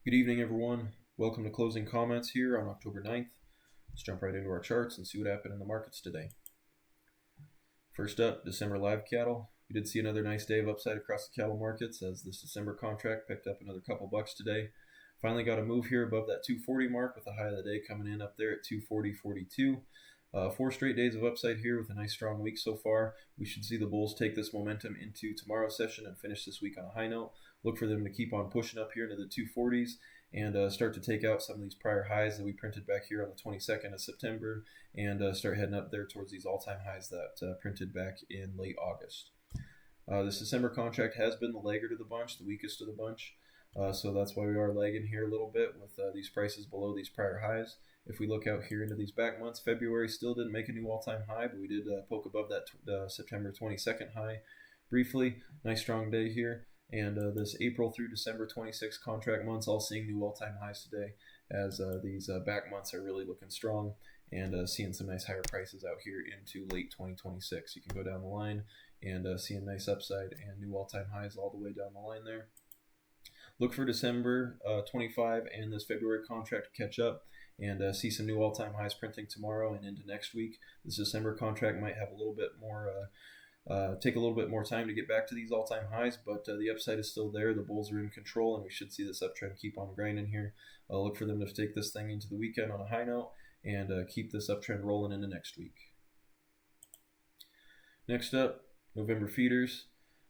Good evening, everyone. Welcome to Closing Comments here on October 9th. Let's jump right into our charts and see what happened in the markets today. First up, December live cattle. We did see another nice day of upside across the cattle markets as this December contract picked up another couple bucks today. Finally got a move here above that 240 mark with the high of the day coming in up there at 240.42. 4 straight days of upside here with a nice strong week so far. We should see the bulls take this momentum into tomorrow's session and finish this week on a high note. Look for them to keep on pushing up here into the 240s and start to take out some of these prior highs that we printed back here on the 22nd of September and start heading up there towards these all-time highs that printed back in late August. This December contract has been the laggard of the bunch, the weakest of the bunch. So that's why we are lagging here a little bit with these prices below these prior highs. If we look out here into these back months, February still didn't make a new all-time high, but we did poke above that September 22nd high briefly. Nice strong day here. And this April through December 26 contract months all seeing new all-time highs today as these back months are really looking strong and seeing some nice higher prices out here into late 2026. You can go down the line and see a nice upside and new all-time highs all the way down the line there. Look for December 25 and this February contract to catch up and see some new all-time highs printing tomorrow and into next week. This December contract might have a little bit more, take a little bit more time to get back to these all-time highs, but the upside is still there. The bulls are in control, and we should see this uptrend keep on grinding here. Look for them to take this thing into the weekend on a high note and keep this uptrend rolling into next week. Next up, November feeders.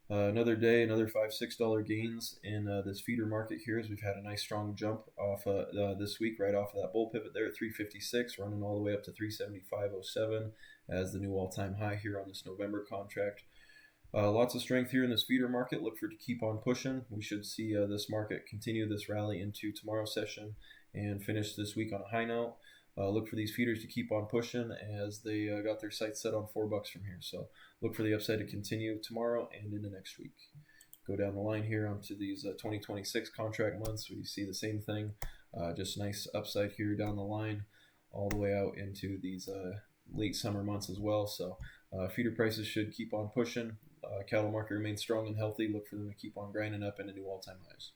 Another day, another $5-6 gains in this feeder market here as we've had a nice strong jump off this week right off of that bull pivot there at 356, running all the way up to 375.07 as the new all-time high here on this November contract. Lots of strength here in this feeder market. Look for it to keep on pushing. We should see this market continue this rally into tomorrow's session and finish this week on a high note. Look for these feeders to keep on pushing as they got their sights set on $4 from here. So look for the upside to continue tomorrow and into next week. Go down the line here onto these 2026 contract months. We see the same thing, just nice upside here down the line all the way out into these late summer months as well. So feeder prices should keep on pushing. Cattle market remains strong and healthy. Look for them to keep on grinding up into new all-time highs.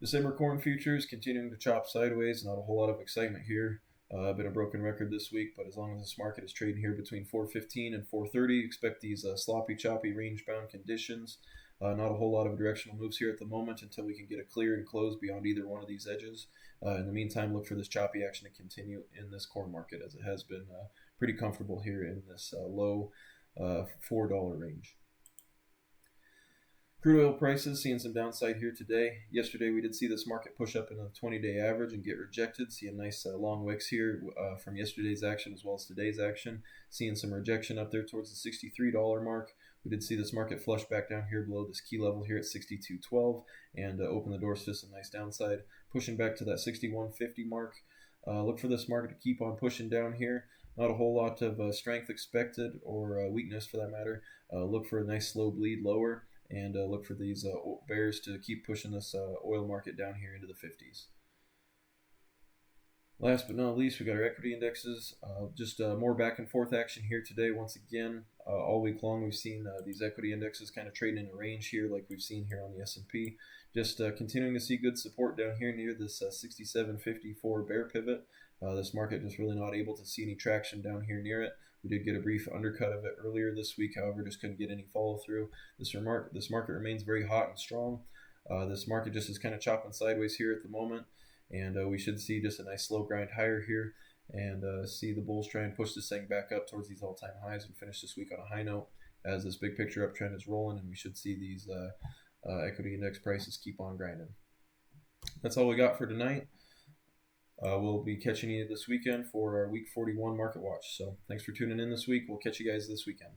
December corn futures continuing to chop sideways. Not a whole lot of excitement here. Been a broken record this week, but as long as this market is trading here between 415 and 430, expect these sloppy, choppy, range-bound conditions. Not a whole lot of directional moves here at the moment until we can get a clear and close beyond either one of these edges. In the meantime, look for this choppy action to continue in this corn market as it has been pretty comfortable here in this low $4 range. Crude oil prices seeing some downside here today. Yesterday we did see this market push up into the 20-day average and get rejected. See a nice long wicks here from yesterday's action as well as today's action. Seeing some rejection up there towards the $63 mark. We did see this market flush back down here below this key level here at 62.12 and open the doors to some nice downside. Pushing back to that 61.50 mark. Look for this market to keep on pushing down here. Not a whole lot of strength expected or weakness for that matter. Look for a nice slow bleed lower. And look for these bears to keep pushing this oil market down here into the 50s. Last but not least, we got our equity indexes. Just more back and forth action here today. Once again, all week long we've seen these equity indexes kind of trading in a range here like we've seen here on the S&P. Just continuing to see good support down here near this 67.54 bear pivot. This market just really not able to see any traction down here near it. We did get a brief undercut of it earlier this week, however, just couldn't get any follow through. This market remains very hot and strong. This market just is kind of chopping sideways here at the moment, and we should see just a nice slow grind higher here and see the bulls try and push this thing back up towards these all-time highs and finish this week on a high note as this big picture uptrend is rolling, and we should see these equity index prices keep on grinding. That's all we got for tonight. We'll be catching you this weekend for our Week 41 Market Watch. So thanks for tuning in this week. We'll catch you guys this weekend.